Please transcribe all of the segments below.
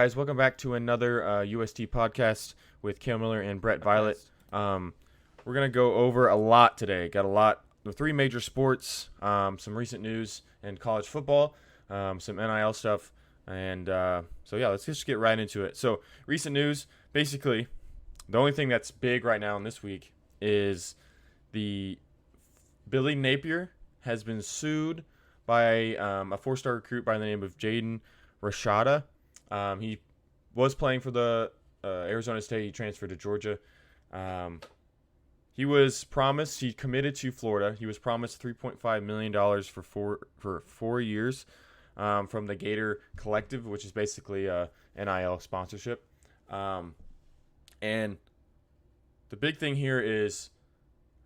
Guys, welcome back to another UST podcast with Cale Miller and Brett Violett. We're going to go over a lot today. Got a lot, the three major sports, some recent news in college football, some NIL stuff, and let's just get right into it. So, recent news, basically, the only thing that's big right now in this week is the Billy Napier has been sued by a four-star recruit by the name of Jaden Rashada. He was playing for the Arizona State. He transferred to Georgia. He committed to Florida. He was promised $3.5 million for 4 years from the Gator Collective, which is basically a NIL sponsorship. And the big thing here is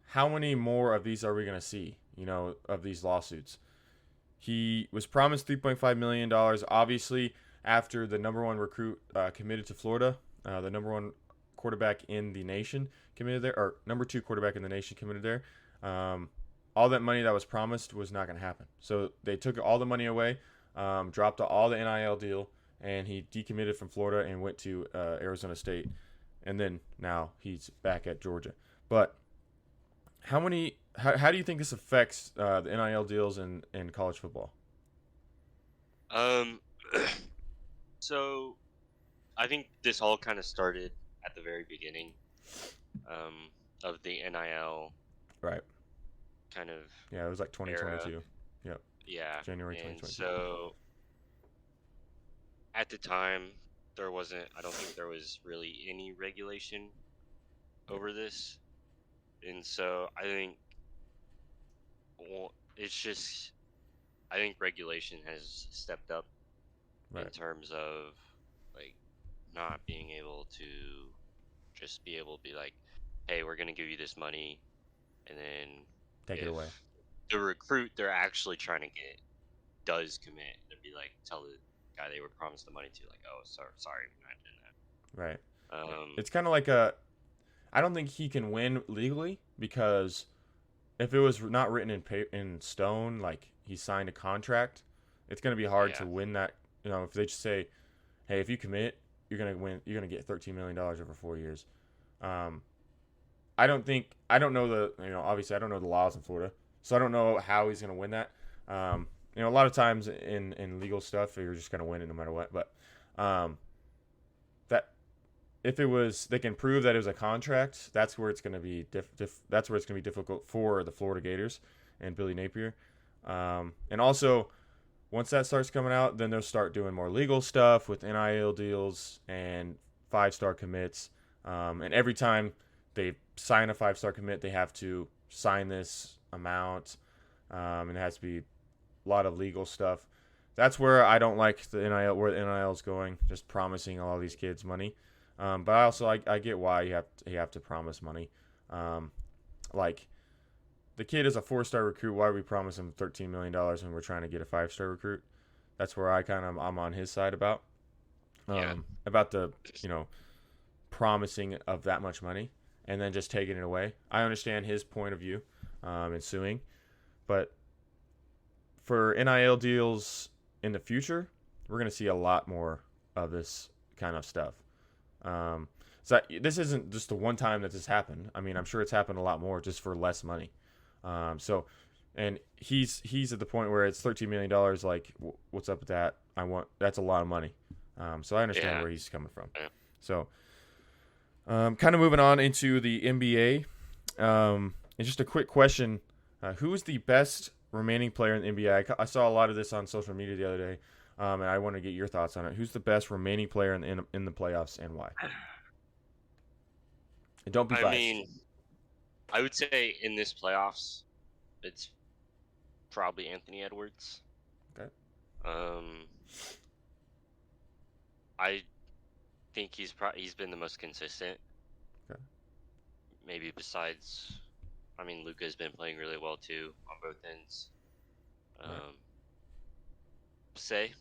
how many more of these are we going to see, of these lawsuits? He was promised $3.5 million. Obviously, after the number one recruit committed to Florida, the number one quarterback in the nation committed there, or number two quarterback in the nation committed there. All that money that was promised was not going to happen. So they took all the money away, dropped all the NIL deal, and he decommitted from Florida and went to Arizona State. And then now he's back at Georgia. But how do you think this affects the NIL deals in college football? So I think this all kind of started at the very beginning of the NIL. Right. Kind of. Yeah, it was like 2022. Era. Yep. Yeah. January and 2022. So at the time, I don't think there was really any regulation over this. And so I think I think regulation has stepped up in terms of like not being able to just be able to be like, hey, we're going to give you this money, and then take it away. The recruit they're actually trying to get does commit, they'd be like, tell the guy they were promised the money to, like, oh, sorry, we're not doing that. Right. It's kind of like I don't think he can win legally, because if it was not written in stone, like he signed a contract, it's going to be hard to win that. If they just say, hey, if you commit, you're going to win, you're going to get $13 million over 4 years. I don't know obviously I don't know the laws in Florida, so I don't know how he's going to win that. A lot of times in legal stuff, you're just going to win it no matter what. But that if they can prove that it was a contract, that's where it's going to be that's where it's going to be difficult for the Florida Gators and Billy Napier. And also, once that starts coming out, then they'll start doing more legal stuff with NIL deals and 5-star commits. And every time they sign a 5-star commit, they have to sign this amount, and it has to be a lot of legal stuff. That's where I don't like where the NIL is going, just promising all these kids money. But I get why you have to promise money. Like, the kid is a 4-star recruit. Why would we promise him $13 million when we're trying to get a 5-star recruit? That's where I'm on his side about the promising of that much money and then just taking it away. I understand his point of view in suing, but for NIL deals in the future, we're going to see a lot more of this kind of stuff. So this isn't just the one time that this happened. I mean, I'm sure it's happened a lot more, just for less money. And he's at the point where it's $13 million. Like, what's up with that? That's a lot of money. So I understand where he's coming from. Yeah. So, kind of moving on into the NBA. And just a quick question: who is the best remaining player in the NBA? I saw a lot of this on social media the other day, and I want to get your thoughts on it. Who's the best remaining player in the playoffs, and why? And don't be biased. I mean, I would say in this playoffs, it's probably Anthony Edwards. Okay. I think he's been the most consistent. Okay. Maybe besides, Luka's been playing really well too on both ends. Say,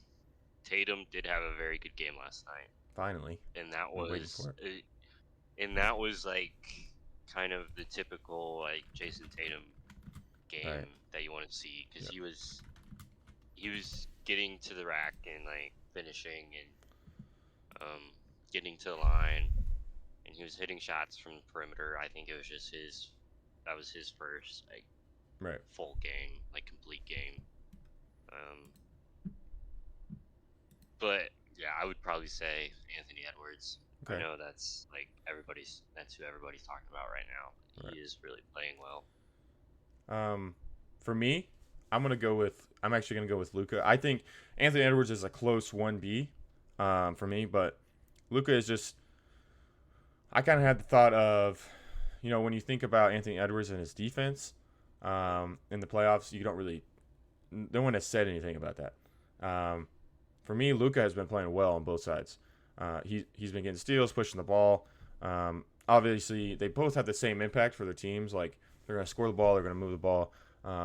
Tatum did have a very good game last night. Finally. And that was like kind of the typical like Jason Tatum game that you want to see, because he was getting to the rack and like finishing, getting to the line, and he was hitting shots from the perimeter. I think it was just that was his first like Right. full game, like complete game. But yeah, I would probably say Anthony Edwards. Okay. I know that's who everybody's talking about right now. Right. He is really playing well. For me, I'm actually gonna go with Luka. I think Anthony Edwards is a close 1B, for me, but Luka is just. I kind of had the thought of, when you think about Anthony Edwards and his defense, in the playoffs, no one has said anything about that. For me, Luka has been playing well on both sides. He's been getting steals, pushing the ball. Obviously, they both have the same impact for their teams. Like, they're going to score the ball, they're going to move the ball,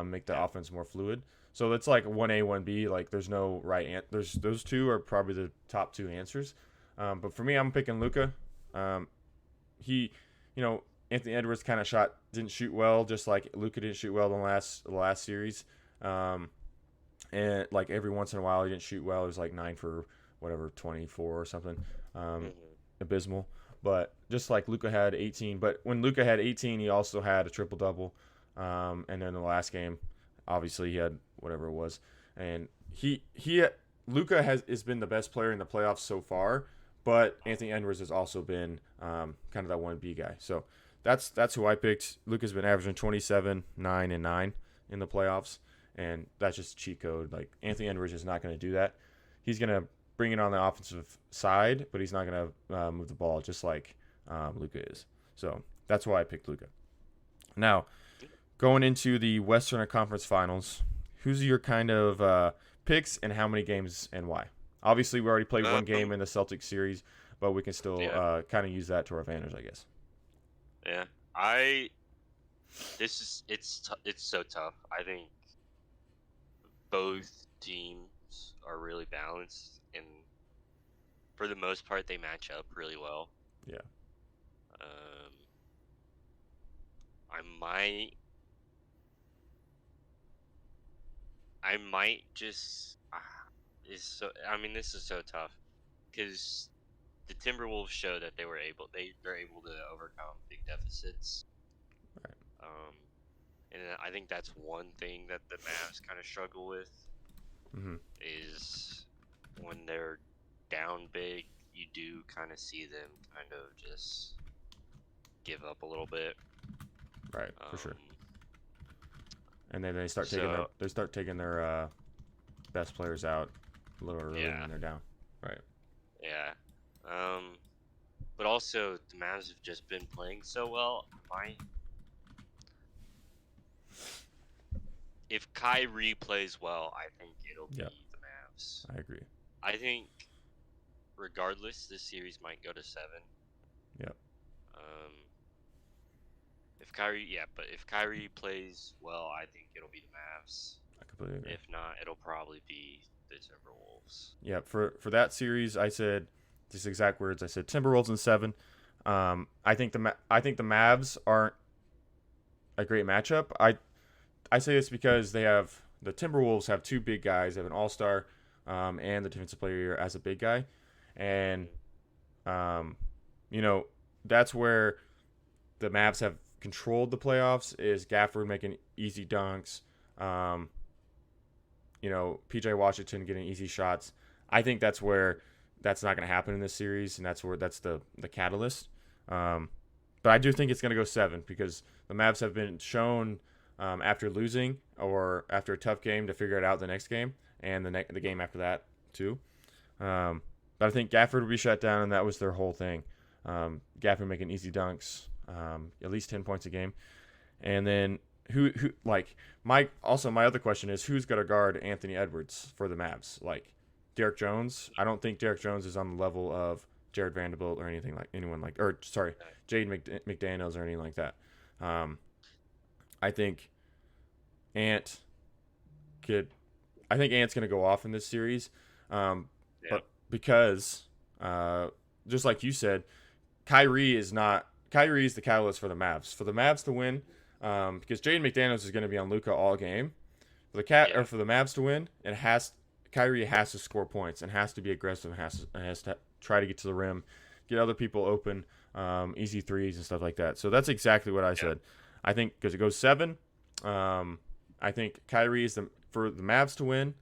make the offense more fluid. So it's like 1A, 1B. Like, there's no right answer. Those two are probably the top two answers. But for me, I'm picking Luka. Anthony Edwards didn't shoot well, just like Luka didn't shoot well in the last series. And like every once in a while he didn't shoot well. It was like 9 for whatever, 24 or something. Abysmal. But just like Luka had 18, but when Luka had 18, he also had a triple double. And then in the last game, obviously he had whatever it was. And Luka has been the best player in the playoffs so far, but Anthony Edwards has also been kind of that 1B guy. So that's who I picked. Luka's been averaging 27, 9, and 9 in the playoffs. And that's just a cheat code. Like, Anthony Edwards is not going to do that. He's going to bring it on the offensive side, but he's not going to move the ball just like Luka is. So that's why I picked Luka. Now, going into the Western Conference Finals, who's your kind of picks and how many games and why? Obviously, we already played one game in the Celtics series, but we can still kind of use that to our advantage, I guess. Yeah, it's so tough. I think both teams are really balanced, and for the most part, they match up really well. Yeah. I might just this is so tough because the Timberwolves show that they're able to overcome big deficits. Right. And I think that's one thing that the Mavs kind of struggle with is when they're down big, you do kind of see them kind of just give up a little bit. Right, for sure. And then they start taking their best players out a little early when they're down. Right. Yeah. But also the Mavs have just been playing so well. If Kyrie plays well, I think it'll be the Mavs. I agree. I think regardless, this series might go to 7. Yep. If Kyrie plays well, I think it'll be the Mavs. I completely agree. If not, it'll probably be the Timberwolves. Yeah, for that series, I said these exact words. I said Timberwolves in 7. I think the Mavs aren't a great matchup. I say this because the Timberwolves have two big guys. They have an all-star and the defensive player of the year as a big guy. And, that's where the Mavs have controlled the playoffs is Gafford making easy dunks, PJ Washington getting easy shots. I think that's where that's not going to happen in this series, and that's the catalyst. But I do think it's going to go 7 because the Mavs have been shown after losing or after a tough game to figure it out the next game and the game after that too. But I think Gafford would be shut down, and that was their whole thing. Gafford making easy dunks, at least 10 points a game. And then my other question is who's going to guard Anthony Edwards for the Mavs? Like Derek Jones? I don't think Derek Jones is on the level of Jared Vanderbilt or Jaden McDaniels or anything like that. I think Ant's going to go off in this series. But because just like you said, Kyrie is the catalyst for the Mavs. For the Mavs to win, because Jaden McDaniels is going to be on Luka all game. For the Mavs to win, Kyrie has to score points and has to be aggressive and has to try to get to the rim, get other people open, easy threes and stuff like that. So that's exactly what I said. I think because it goes 7. I think Kyrie is for the Mavs to win.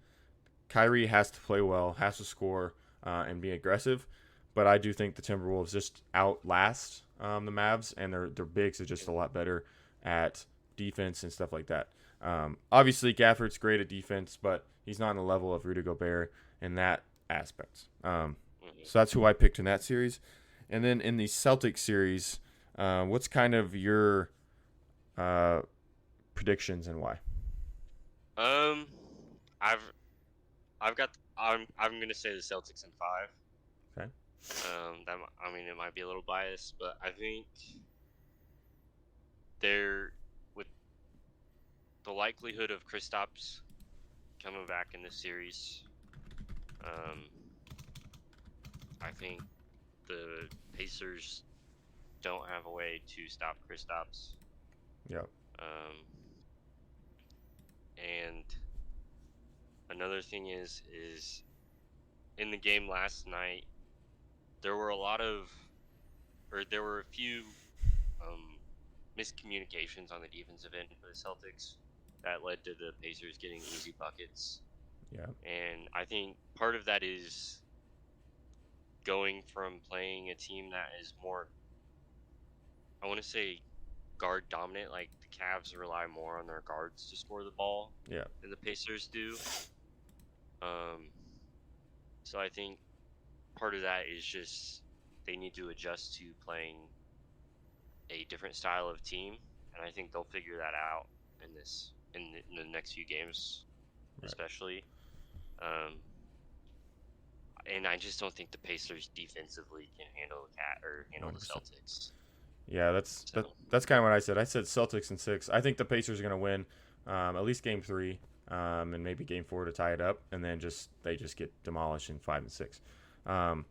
Kyrie has to play well, has to score, and be aggressive. But I do think the Timberwolves just outlast the Mavs, and their bigs are just a lot better at defense and stuff like that. Obviously, Gafford's great at defense, but he's not on the level of Rudy Gobert in that aspect. So that's who I picked in that series. And then in the Celtics series, what's kind of your predictions and why? I've I'm gonna say the Celtics in 5. Okay. It might be a little biased, but I think they're with the likelihood of Kristaps coming back in this series. I think the Pacers don't have a way to stop Kristaps. Yep. And another thing is in the game last night, there were a few miscommunications on the defensive end for the Celtics that led to the Pacers getting easy buckets. Yeah. And I think part of that is going from playing a team that is more, I want to say, guard dominant. Like the Cavs rely more on their guards to score the ball than the Pacers do. So I think part of that is just they need to adjust to playing a different style of team, and I think they'll figure that out in the next few games, especially. And I just don't think the Pacers defensively can handle the 100%. Celtics. Yeah, that's kind of what I said. I said Celtics in 6. I think the Pacers are going to win at least game 3, and maybe game 4 to tie it up, and then they just get demolished in 5 and 6. I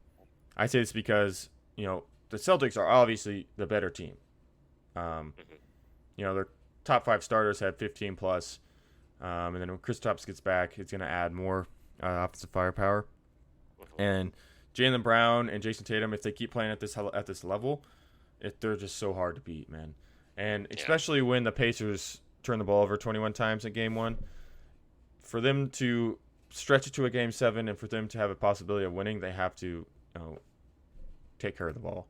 say this because the Celtics are obviously the better team. Their top 5 starters had 15 plus, and then when Kristaps gets back, it's going to add more offensive firepower. And Jaylen Brown and Jason Tatum, if they keep playing at this level, they're just so hard to beat, man. And especially when the Pacers turn the ball over 21 times in game 1, for them to stretch it to a game 7 and for them to have a possibility of winning, they have to take care of the ball.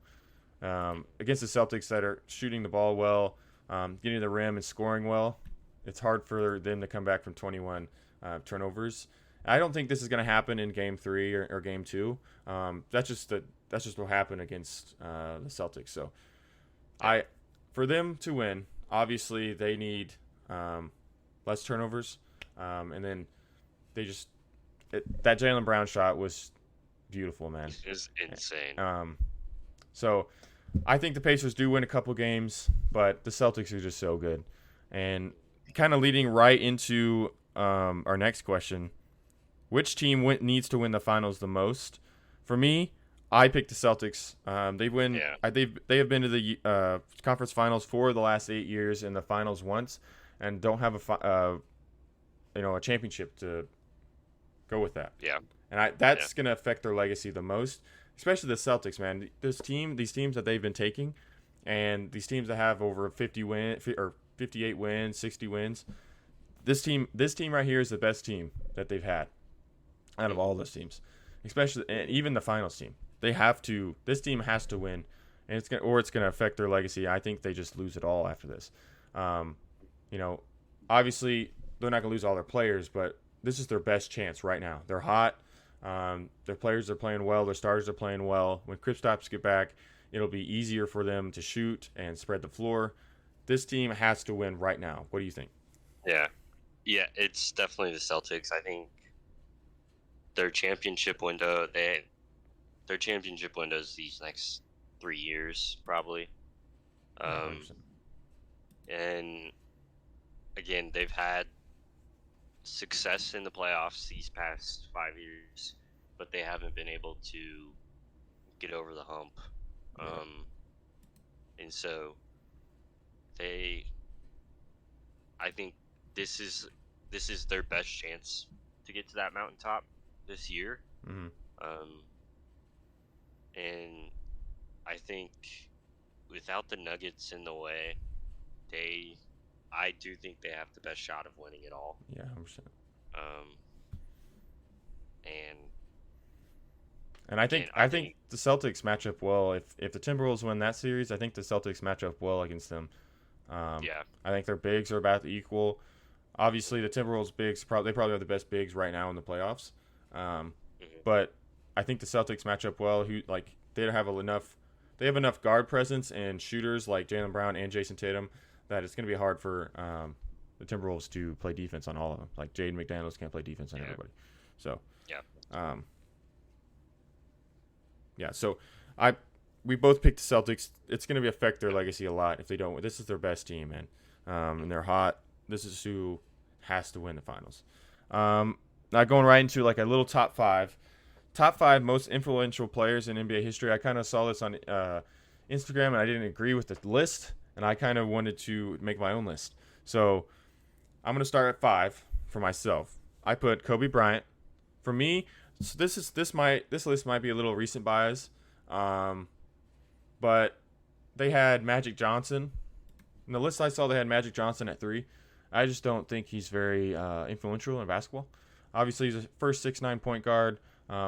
Against the Celtics that are shooting the ball well, getting to the rim and scoring well, it's hard for them to come back from 21 turnovers. I don't think this is going to happen in game 3 or game 2. That's just what happened against the Celtics. So for them to win, obviously they need less turnovers. And then that Jaylen Brown shot was beautiful, man. It was insane. So I think the Pacers do win a couple games, but the Celtics are just so good. And kind of leading right into our next question, which team needs to win the finals the most? For me, I picked the Celtics. They have been to the conference finals for the last 8 years, and the finals once, and don't have a championship to go with that. Yeah. And that's going to affect their legacy the most, especially the Celtics, man. These teams that they've been taking, and these teams that have over 50 wins or 58 wins, 60 wins. This team right here is the best team that they've had out of all those teams, especially and even the finals team. This team has to win, and it's gonna affect their legacy. I think they just lose it all after this. Obviously they're not gonna lose all their players, but this is their best chance right now. They're hot. Their players are playing well. Their starters are playing well. When Kristaps get back, it'll be easier for them to shoot and spread the floor. This team has to win right now. What do you think? Yeah, it's definitely the Celtics. I think their championship window. Their championship windows these next 3 years probably. And again, they've had success in the playoffs these past 5 years, but they haven't been able to get over the hump. And so I think this is their best chance to get to that mountaintop this year. Mm-hmm. And I think without the Nuggets in the way, I do think they have the best shot of winning it all. Yeah, 100%. Um, and And again, I think the Celtics match up well. If the Timberwolves win that series, I think the Celtics match up well against them. yeah, I think their bigs are about equal. Obviously, the Timberwolves bigs they probably have the best bigs right now in the playoffs. Um, mm-hmm. but I think the Celtics match up well. They have enough guard presence and shooters like Jaylen Brown and Jason Tatum that it's going to be hard for the Timberwolves to play defense on all of them. Like Jaden McDaniels can't play defense on everybody. So yeah. um, yeah, so we both picked the Celtics. It's going to affect their legacy a lot if they don't. This is their best team, and they're hot. This is who has to win the finals. Now going right into like a little top five most influential players in NBA history. I kind of saw this on Instagram, and I didn't agree with the list, and I kind of wanted to make my own list. So I'm going to start at 5 for myself. I put Kobe Bryant. For me, so this list might be a little recent bias, but they had Magic Johnson. In the list I saw, they had Magic Johnson at 3. I just don't think he's very influential in basketball. Obviously, he's the first 6'9" point guard,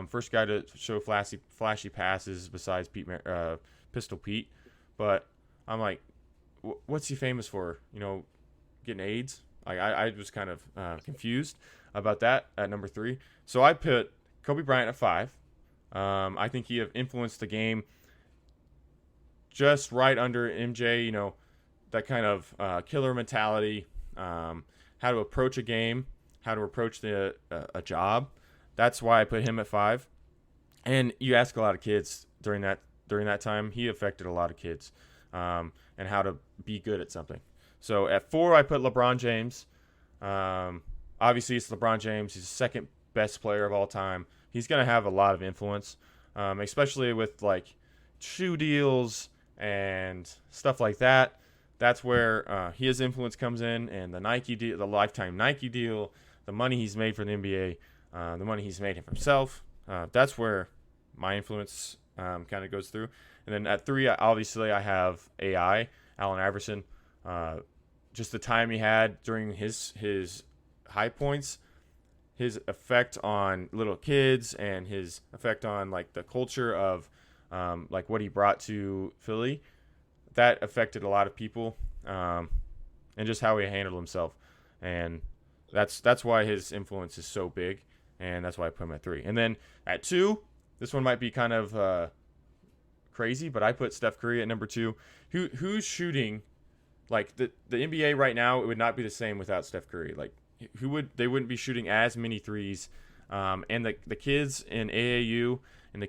first guy to show flashy passes besides Pistol Pete. But I'm like, what's he famous for? Getting AIDS? I was kind of confused about that at number 3. So I put Kobe Bryant at 5. I think he have influenced the game just right under MJ. That kind of killer mentality, how to approach a game, how to approach a job. That's why I put him at 5. And you ask a lot of kids during that time. He affected a lot of kids, and how to be good at something. So at 4, I put LeBron James. Obviously, it's LeBron James. He's the second best player of all time. He's going to have a lot of influence, especially with like shoe deals and stuff like that. That's where his influence comes in, and the Nike deal, the lifetime Nike deal, the money he's made for the NBA, the money he's made himself. That's where my influence kind of goes through. And then at 3, obviously, I have AI, Allen Iverson. Just the time he had during his high points, his effect on little kids, and his effect on like the culture of like what he brought to Philly, that affected a lot of people, and just how he handled himself, and that's why his influence is so big, and that's why I put him at 3. And then at 2, this one might be kind of crazy, but I put Steph Curry at number 2. Who's shooting? Like the NBA right now, it would not be the same without Steph Curry. Like they wouldn't be shooting as many threes, and the kids in AAU and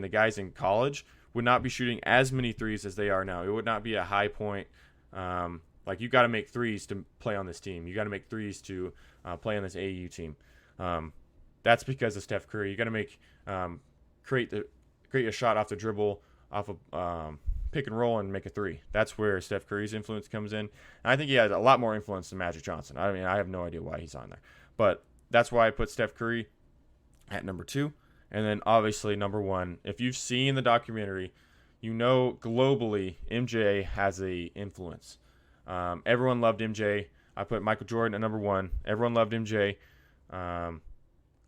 the guys in college would not be shooting as many threes as they are now. It would not be a high point. Like you got to make threes to play on this team. You got to make threes to play on this AAU team. That's because of Steph Curry. You got to make create a shot off the dribble, off of pick and roll, and make a 3. That's where Steph Curry's influence comes in. And I think he has a lot more influence than Magic Johnson. I mean, I have no idea why he's on there, but that's why I put Steph Curry at number 2. And then obviously number 1, if you've seen the documentary, globally MJ has a influence. Everyone loved MJ. I put Michael Jordan at number 1. Everyone loved MJ.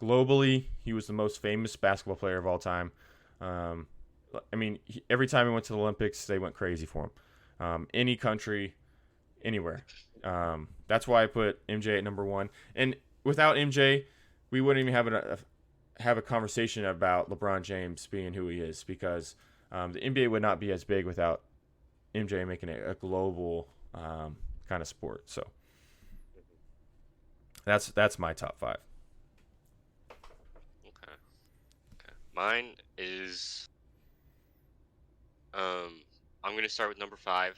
Globally, he was the most famous basketball player of all time. I mean, every time he went to the Olympics, they went crazy for him. Any country, anywhere. That's why I put MJ at number 1. And without MJ, we wouldn't even have a conversation about LeBron James being who he is, because the NBA would not be as big without MJ making it a global kind of sport. So that's my top 5. Okay. Mine is I'm gonna start with number 5.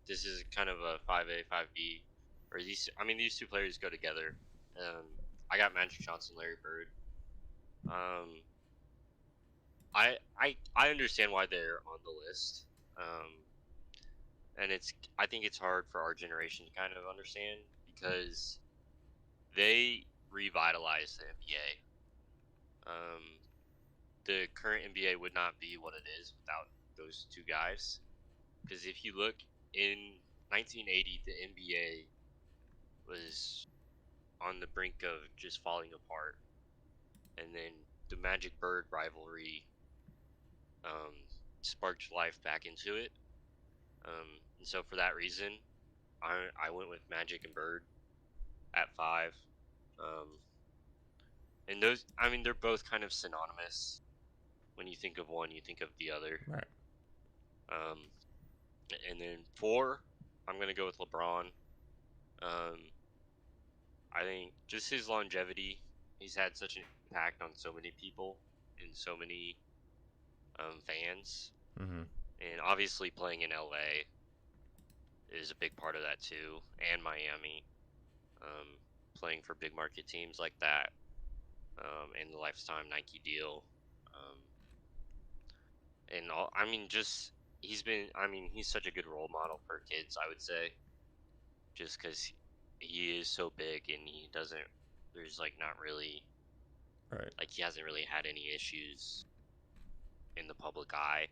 This is kind of a 5A, 5B, or these 2 players go together. I got Magic Johnson, Larry Bird. I understand why they're on the list. And I think it's hard for our generation to kind of understand, because they revitalized the NBA. the current NBA would not be what it is without those two guys. Because if you look in 1980, the NBA was on the brink of just falling apart, and then the Magic Bird rivalry sparked life back into it. And so for that reason, I went with Magic and Bird at 5. And those, I mean, they're both kind of synonymous. When you think of one, you think of the other. Right. And then 4, I'm gonna go with LeBron. I think just his longevity. He's had such an impact on so many people and so many fans. Mm-hmm. And obviously playing in LA is a big part of that too, and Miami. Playing for big market teams like that, and the lifetime Nike deal. And all, I mean, just he's such a good role model for kids, I would say, just because he is so big and there's like not really, right, like he hasn't really had any issues in the public eye.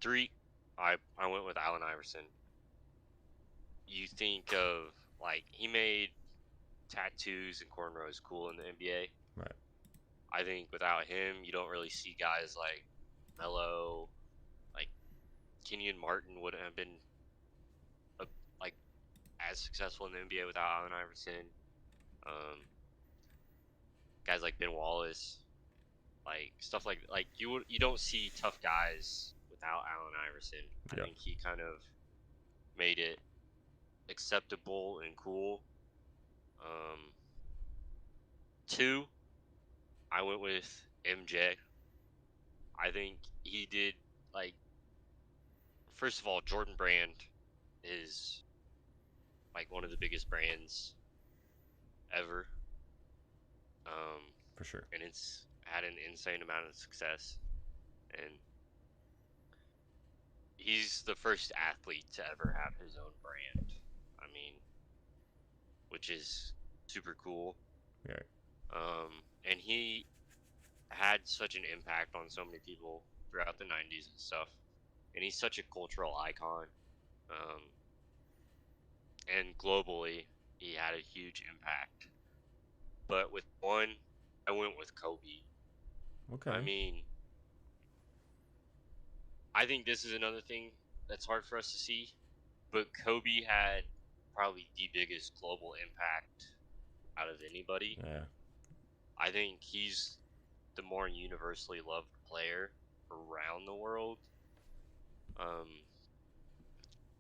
3, I went with Allen Iverson. You think of, like, he made tattoos and cornrows cool in the NBA. right. I think without him, you don't really see guys like Melo, like Kenyon Martin wouldn't have been like as successful in the NBA without Allen Iverson. Guys like Ben Wallace, like stuff like you don't see tough guys without Allen Iverson. I think he kind of made it acceptable and cool. 2, I went with MJ. I think he did, like, first of all, Jordan Brand is like one of the biggest brands ever. For sure. And it's had an insane amount of success. And he's the first athlete to ever have his own brand. I mean, which is super cool. Yeah. And he had such an impact on so many people throughout the 90s and stuff. And he's such a cultural icon. And globally, he had a huge impact. But with 1, I went with Kobe. Okay. I mean, I think this is another thing that's hard for us to see. But Kobe had probably the biggest global impact out of anybody. Yeah. I think he's the more universally loved player around the world.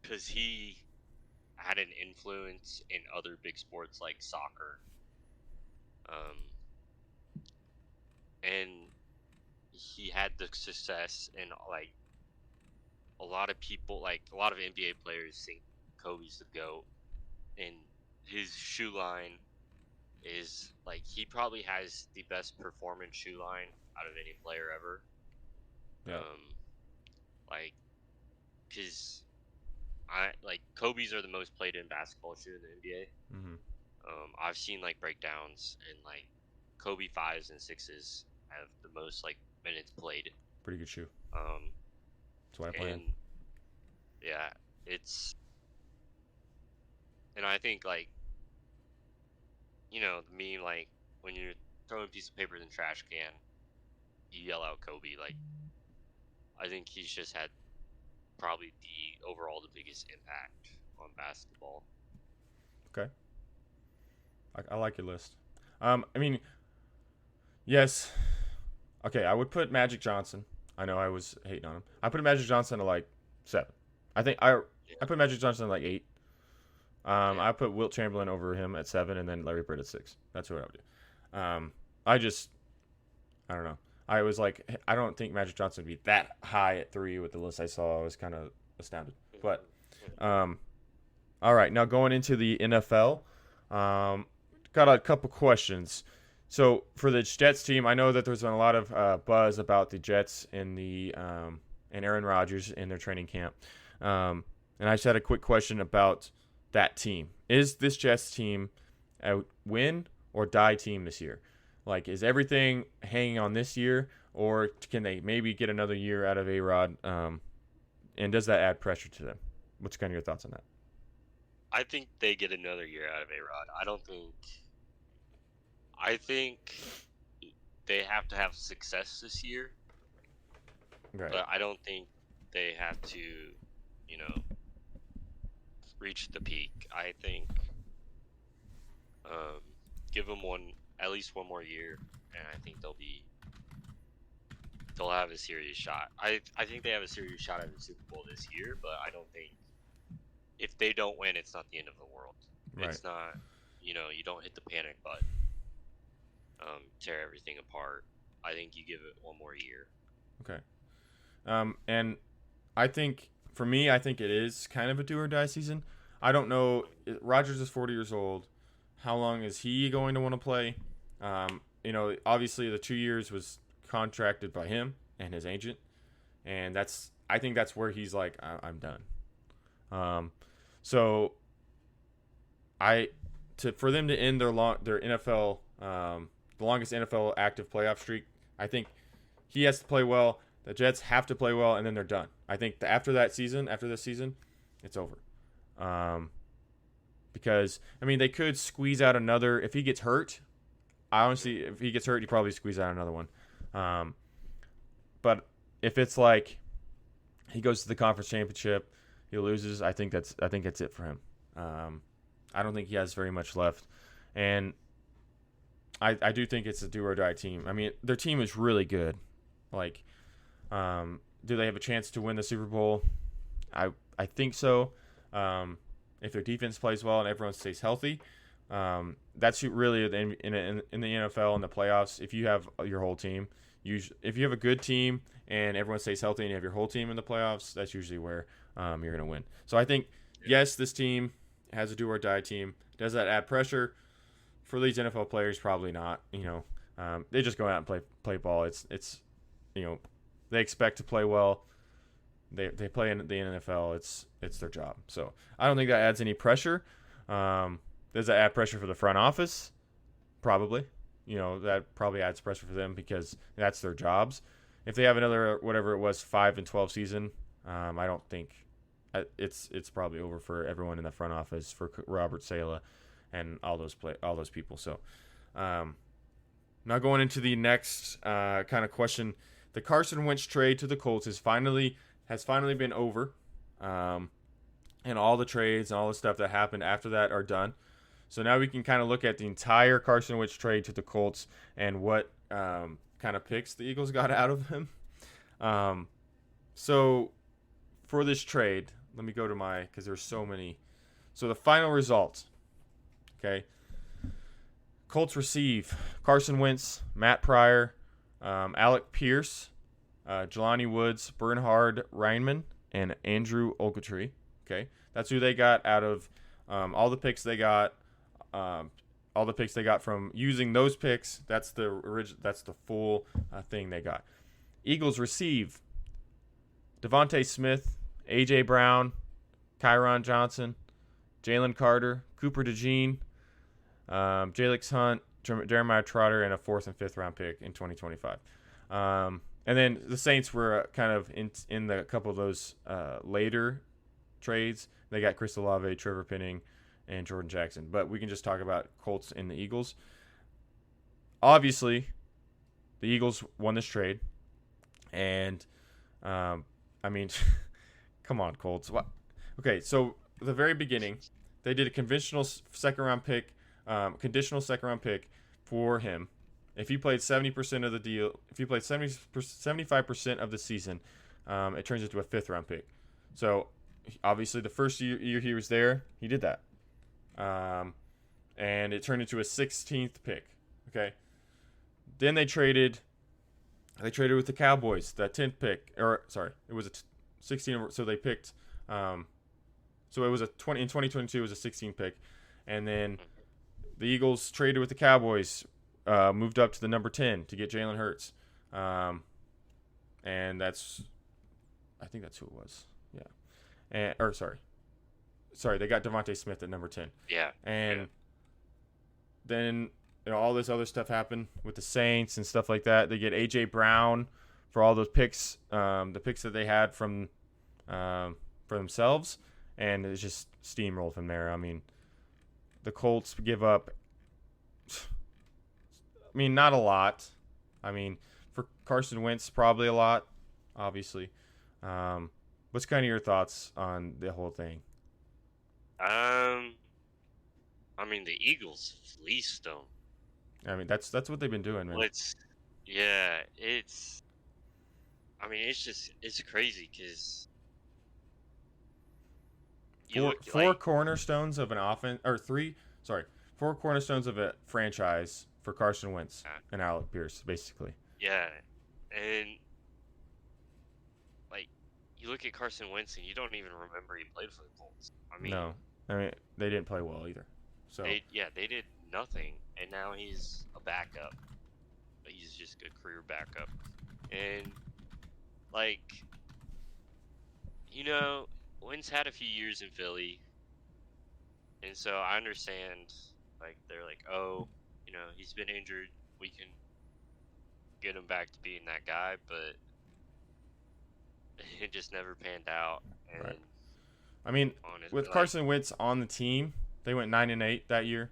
Because he had an influence in other big sports like soccer. And he had the success, and like a lot of people, like a lot of NBA players think Kobe's the GOAT. And his shoe line is like, he probably has the best performance shoe line out of any player ever. Yeah. Like, cause Kobe's are the most played in basketball shoe in the NBA. Mm-hmm. I've seen like breakdowns, and like Kobe 5s and 6s have the most like minutes played. Pretty good shoe. That's why I play and yeah, and I think, like, you know, the meme, like, when you're throwing a piece of paper in the trash can, you yell out Kobe. Like, I think he's just had probably the biggest impact on basketball. Okay. I like your list. I mean, yes. Okay, I would put Magic Johnson. I know I was hating on him. I put Magic Johnson at like 7. I think I put Magic Johnson at like 8. I put Wilt Chamberlain over him at 7, and then Larry Bird at 6. That's what I would do. I don't know. I was like, I don't think Magic Johnson would be that high at 3 with the list I saw. I was kind of astounded. But, all right, now going into the NFL, got a couple questions. So for the Jets team, I know that there's been a lot of buzz about the Jets and and Aaron Rodgers in their training camp. And I just had a quick question about that team. Is this Jets team a win or die team this year? Like, is everything hanging on this year, or can they maybe get another year out of A-Rod? And does that add pressure to them? What's kind of your thoughts on that? I think they get another year out of A-Rod. I think they have to have success this year, Right. but I don't think they have to, you know, reach the peak. I think give them at least one more year, and I think they'll have a serious shot. I think they have a serious shot at the Super Bowl this year, but I don't think if they don't win, it's not the end of the world. Right. It's not, you don't hit the panic button, tear everything apart. I think you give it one more year. Okay. And I think, for me, I think it is kind of a do or die season. I don't know. Rodgers is 40 years old. How long is he going to want to play? Obviously the 2 years was contracted by him and his agent, and I think that's where he's like, I'm done. So for them to end their NFL, the longest NFL active playoff streak, I think he has to play well. The Jets have to play well, and then they're done. I think after this season, it's over. Because they could squeeze out another. If he gets hurt, if he gets hurt, you probably squeeze out another one. But if it's like he goes to the conference championship, he loses, I think that's it for him. I don't think he has very much left, and I do think it's a do or die team. Their team is really good. Like, do they have a chance to win the Super Bowl? I think so. If their defense plays well and everyone stays healthy, that's really in the NFL and the playoffs. If you have your whole team, if you have a good team and everyone stays healthy and you have your whole team in the playoffs, that's usually where you're going to win. So I think, yes, this team has a do or die team. Does that add pressure for these NFL players? Probably not. They just go out and play ball. It's they expect to play well. They play in the NFL. It's their job. So I don't think that adds any pressure. Does that add pressure for the front office? Probably. That probably adds pressure for them because that's their jobs. If they have another, whatever it was, 5-12 season, I don't think it's probably over for everyone in the front office, for Robert Saleh and all those people. So now going into the next kind of question, the Carson Wentz trade to the Colts has finally been over, and all the trades and all the stuff that happened after that are done. So now we can kind of look at the entire Carson Wentz trade to the Colts and what kind of picks the Eagles got out of him. So for this trade, let me go to because there's so many. So the final result, okay. Colts receive Carson Wentz, Matt Pryor, Alec Pierce, Jelani Woods, Bernhard Reinman, and Andrew Ogletree. Okay, that's who they got out of all the picks they got. All the picks they got from using those picks. That's the full thing they got. Eagles receive Devontae Smith, A.J. Brown, Kyron Johnson, Jalen Carter, Cooper DeJean, Jalix Hunt, Jeremiah Trotter, and a 4th and 5th round pick in 2025. And then the Saints were kind of in the couple of those later trades. They got Chris Olave, Trevor Penning, and Jordan Jackson. But we can just talk about Colts and the Eagles. Obviously, the Eagles won this trade. And, come on, Colts. What? Okay, so at the very beginning, they did a conditional second-round pick for him. If he played 70% of the deal, if he played 75% of the season, it turns into a 5th-round pick. So, obviously, the first year he was there, he did that. And it turned into a 16th pick. Okay. Then they traded with the Cowboys, that 10th pick. Or, sorry, it was a 16. So they picked. So it was in 2022, it was a 16th pick. And then the Eagles traded with the Cowboys, moved up to the number 10 to get Jalen Hurts. And I think that's who it was. Yeah. Sorry, they got Devontae Smith at number 10. Yeah. And then all this other stuff happened with the Saints and stuff like that. They get AJ Brown for all those picks, the picks that they had for themselves, and it's just steamrolled from there. I mean, the Colts give up. I mean, not a lot. I mean, for Carson Wentz, probably a lot, obviously. What's kind of your thoughts on the whole thing? Um, I mean, the Eagles fleeced them. I mean, that's what they've been doing, man. Yeah, it's. I mean, it's crazy because you look Four like cornerstones of an offense, or three. Sorry, four cornerstones of a franchise for Carson Wentz and Alec Pierce, basically. yeah, and like you look at Carson Wentz and you don't even remember he played for the Colts. No, I mean they didn't play well either. So they did nothing, and now he's a backup. He's just a career backup, and like Wentz had a few years in Philly, and so I understand. Like they're like, oh, he's been injured. We can get him back to being that guy, but it just never panned out. And right. I mean, with Carson Wentz on the team, they went 9-8 that year.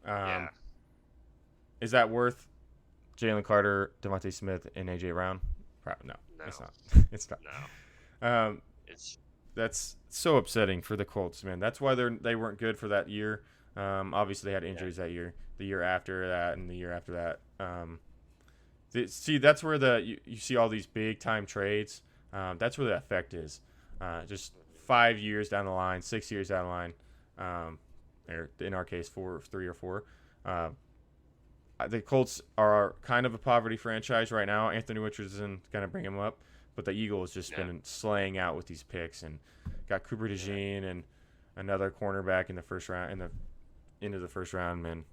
Yeah. Is that worth Jalen Carter, Devontae Smith, and AJ Brown? No, it's not. It's not. No. That's so upsetting for the Colts, man. That's why they weren't good for that year. Obviously, they had injuries that year, the year after that, and the year after that. That's where you see all these big time trades. That's where the effect is. Just 5 years down the line, 6 years down the line, or in our case, 3 or 4. The Colts are kind of a poverty franchise right now. Anthony Richardson going to bring him up, but the Eagles just been slaying out with these picks and got Cooper DeJean and another cornerback in the first round, into the first round, man.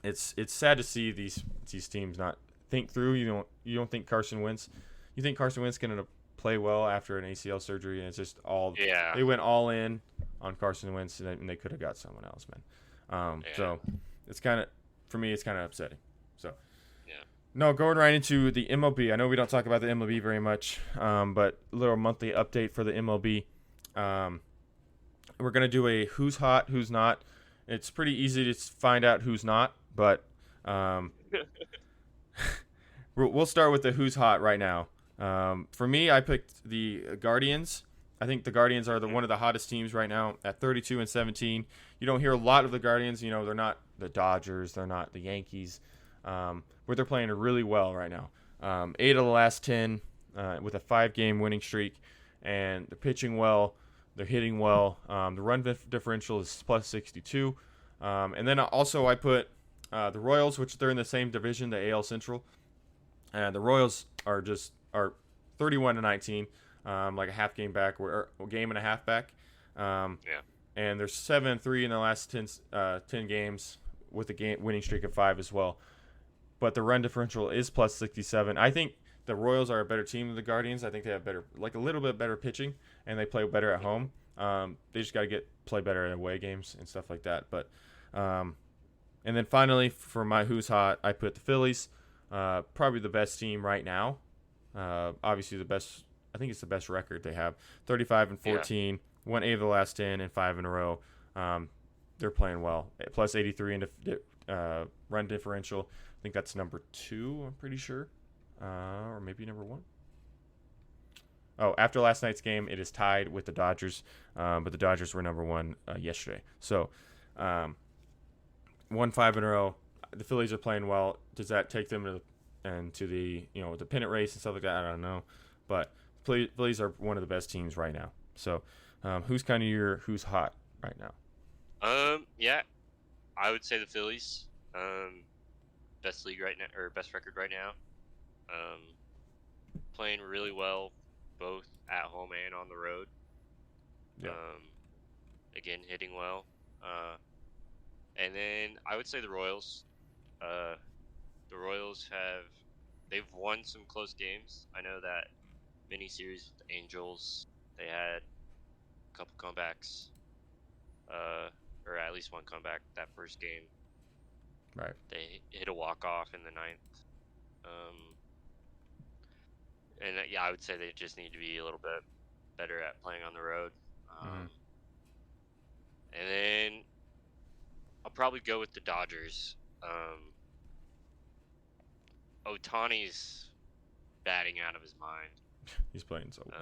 It's sad to see these teams not think through. You don't think Carson Wentz. You think Carson Wentz going to play well after an ACL surgery, and it's just all they went all in on Carson Wentz, and they could have got someone else, man. So it's kind of, for me, it's kind of upsetting. So no, going right into the MLB. I know we don't talk about the MLB very much, but a little monthly update for the MLB. We're gonna do a who's hot, who's not. It's pretty easy to find out who's not, but we'll start with the who's hot right now. For me, I picked the Guardians. I think the Guardians are one of the hottest teams right now at 32-17. You don't hear a lot of the Guardians. They're not the Dodgers. They're not the Yankees. But they're playing really well right now. 8 of the last 10 with a 5-game winning streak, and they're pitching well. They're hitting well. The run differential is plus 62. And then also I put the Royals, which they're in the same division, the AL Central. The Royals are 31-19, like a half game back or a game and a half back. And they're 7-3 in the last 10 games with a winning streak of 5 as well. But the run differential is plus 67. I think the Royals are a better team than the Guardians. I think they have a little bit better pitching, and they play better at home. They just got to play better at away games and stuff like that. But and then finally, for my who's hot, I put the Phillies. Probably the best team right now. Obviously the best. I think it's the best record they have. 35-14, won 8 of the last 10 and 5 in a row. They're playing well. Plus 83 in run differential. I think that's number 2. I'm pretty sure, or maybe number 1. Oh, after last night's game, it is tied with the Dodgers, but the Dodgers were number 1 yesterday. So, 1-5 in a row. The Phillies are playing well. Does that take them to the the pennant race and stuff like that? I don't know, but Phillies are one of the best teams right now. So, who's kind of who's hot right now? I would say the Phillies. Best league right now, or best record right now. Playing really well, both at home and on the road. Yeah. Again, hitting well. And then I would say the Royals. The Royals they've won some close games. I know that mini series with the Angels, they had a couple comebacks, or at least one comeback that first game. Right. They hit a walk-off in the ninth. And yeah, I would say they just need to be a little bit better at playing on the road. Mm-hmm. And then I'll probably go with the Dodgers. Otani's batting out of his mind. He's playing so well.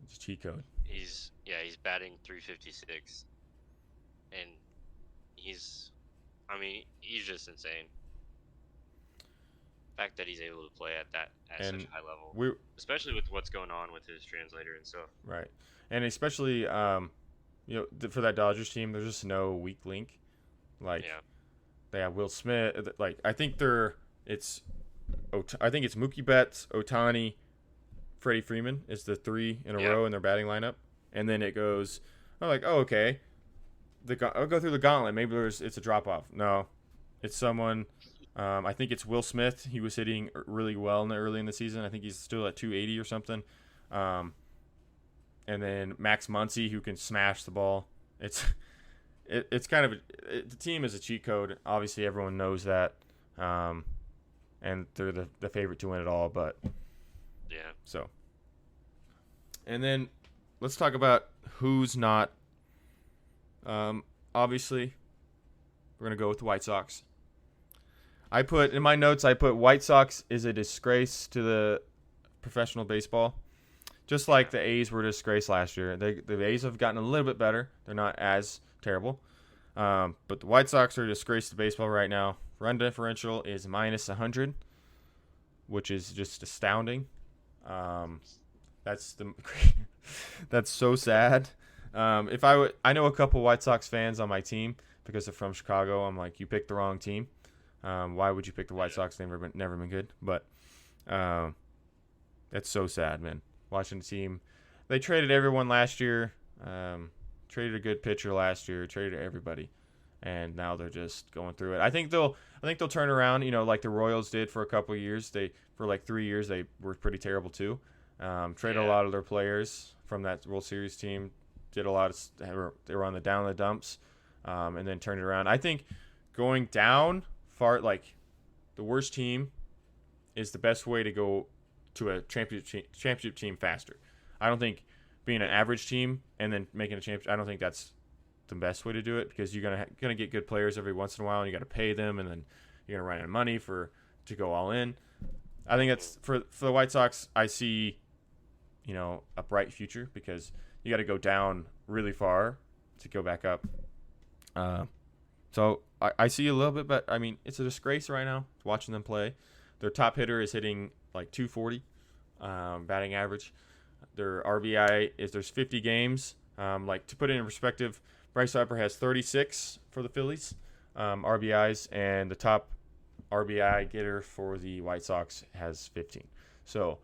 It's cheat code. He's batting .356, and he's just insane. The fact that he's able to play at such a high level, especially with what's going on with his translator and stuff. Right, and especially for that Dodgers team, there's just no weak link. Like they have Will Smith. Like I think it's Mookie Betts, Otani, Freddie Freeman is the three in a row in their batting lineup, and then it goes. I'm like, oh okay, I'll go through the gauntlet. Maybe it's a drop off. No, it's someone. I think it's Will Smith. He was hitting really well early in the season. I think he's still at 280 or something. And then Max Muncy, who can smash the ball. It's kind of the team is a cheat code. Obviously, everyone knows that, and they're the favorite to win it all. But yeah. So, and then let's talk about who's not. Obviously, we're gonna go with the White Sox. In my notes, I put White Sox is a disgrace to the professional baseball. Just like the A's were a disgrace last year. The A's have gotten a little bit better. They're not as terrible. But the White Sox are a disgrace to baseball right now. Run differential is -100, which is just astounding. That's so sad. I know a couple White Sox fans on my team because they're from Chicago. I'm like, you picked the wrong team. Why would you pick the White Sox? They've never been good. But that's so sad, man. Watching the team. They traded everyone last year. Traded a good pitcher last year. Traded everybody. And now they're just going through it. I think they'll turn around, like the Royals did for a couple of years. For like 3 years they were pretty terrible too. Traded a lot of their players from that World Series team. Did a lot of they were on the down in the dumps. And then turned it around. I think going down far, like the worst team is the best way to go to a championship team faster. I don't think being an average team and then making a championship, I don't think that's the best way to do it, because you're gonna get good players every once in a while, and you got to pay them, and then you're gonna run out of money to go all in. I think that's for the White Sox. I see, a bright future, because you got to go down really far to go back up. So I see a little bit, but I mean, it's a disgrace right now watching them play. Their top hitter is hitting like 240 batting average. Their RBI there's 50 games. Like to put it in perspective, Bryce Harper has 36 for the Phillies RBIs, and the top RBI getter for the White Sox has 15. So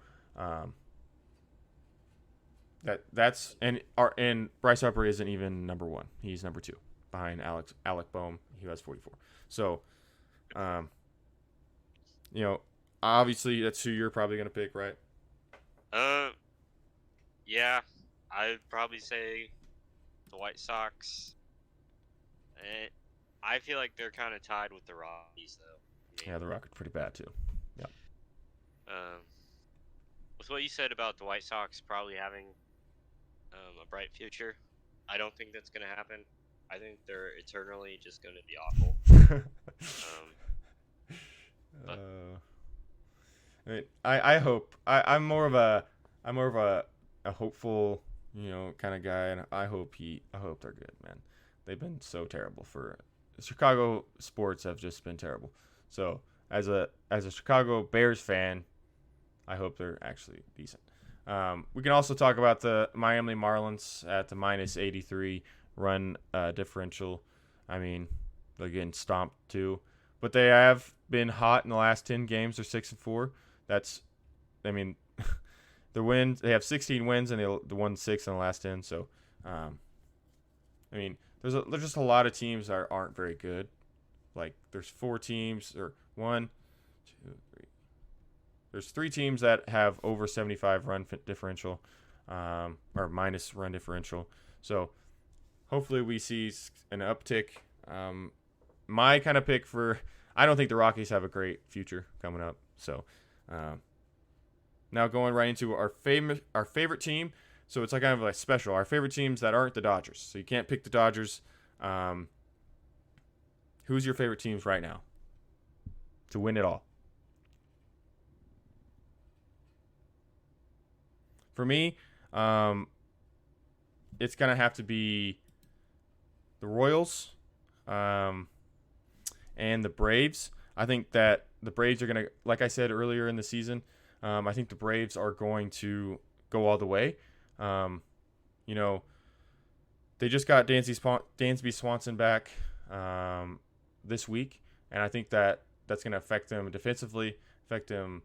that's and Bryce Harper isn't even number one. He's number two behind Alec Boehm. He has 44. So, obviously that's who you're probably gonna pick, right? Yeah, I'd probably say the White Sox. I feel like they're kind of tied with the Rockies, though. Yeah, the Rockies are pretty bad too. Yeah. With what you said about the White Sox probably having a bright future, I don't think that's going to happen. I think they're eternally just going to be awful. I hope. I'm more of a hopeful, kind of guy, and I hope they're good, man. They've been so terrible for Chicago sports have just been terrible. So as a Chicago Bears fan, I hope they're actually decent. We can also talk about the Miami Marlins at the -83 run differential. I mean, they're getting stomped too, but they have been hot in the last 10 games. They're 6-4. The wins, they have 16 wins, and they won 6 in the last 10. So, there's just a lot of teams that aren't very good. Like there's 4 teams, or 1, 2, 3. There's 3 teams that have over 75 run differential, or minus run differential. So hopefully we see an uptick my kind of pick for. I don't think the Rockies have a great future coming up. So, now going right into our favorite team. So it's like kind of like special. Our favorite teams that aren't the Dodgers. So you can't pick the Dodgers. Who's your favorite teams right now to win it all? For me, it's gonna have to be the Royals, and the Braves. I think that the Braves are gonna, like I said earlier in the season, I think the Braves are going to go all the way. Um, you know, they just got Dansby Swanson back this week, and I think that that's going to affect them defensively, affect them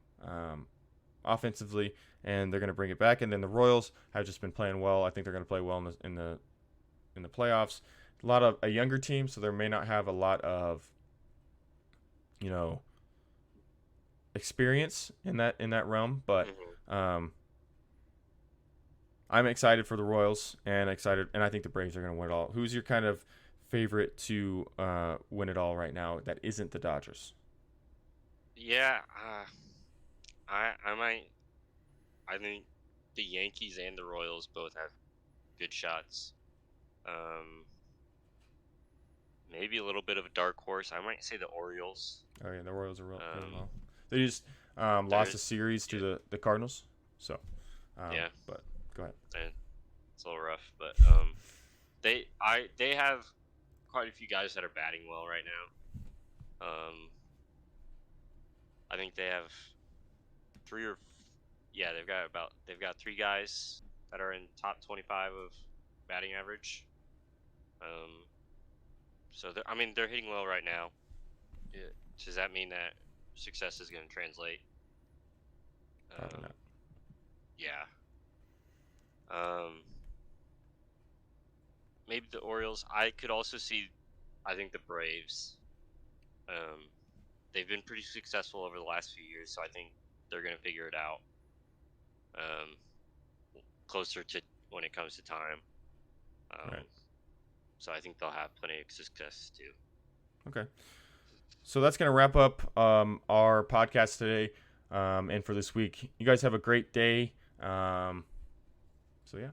offensively, and they're going to bring it back. And then the Royals have just been playing well. I think they're going to play well in the playoffs. A lot of a younger team, so they may not have a lot of experience in that realm, but I'm excited for the Royals and I think the Braves are going to win it all. Who's your kind of favorite to win it all right now that isn't the Dodgers? Yeah, I think the Yankees and the Royals both have good shots. Maybe a little bit of a dark horse. I might say the Orioles. Oh yeah, the Royals are really well. They just lost a series to the Cardinals. So yeah, but go ahead. It's a little rough, but they have quite a few guys that are batting well right now. I think they have they've got 3 guys that are in top 25 of batting average. So they're hitting well right now. Does that mean that success is going to translate? Probably not. Yeah. Maybe the Orioles. I could also see. I think the Braves. They've been pretty successful over the last few years, so I think they're going to figure it out. Closer to when it comes to time. Right. So I think they'll have plenty of success too. Okay. So that's going to wrap up our podcast today and for this week. You guys have a great day. So yeah.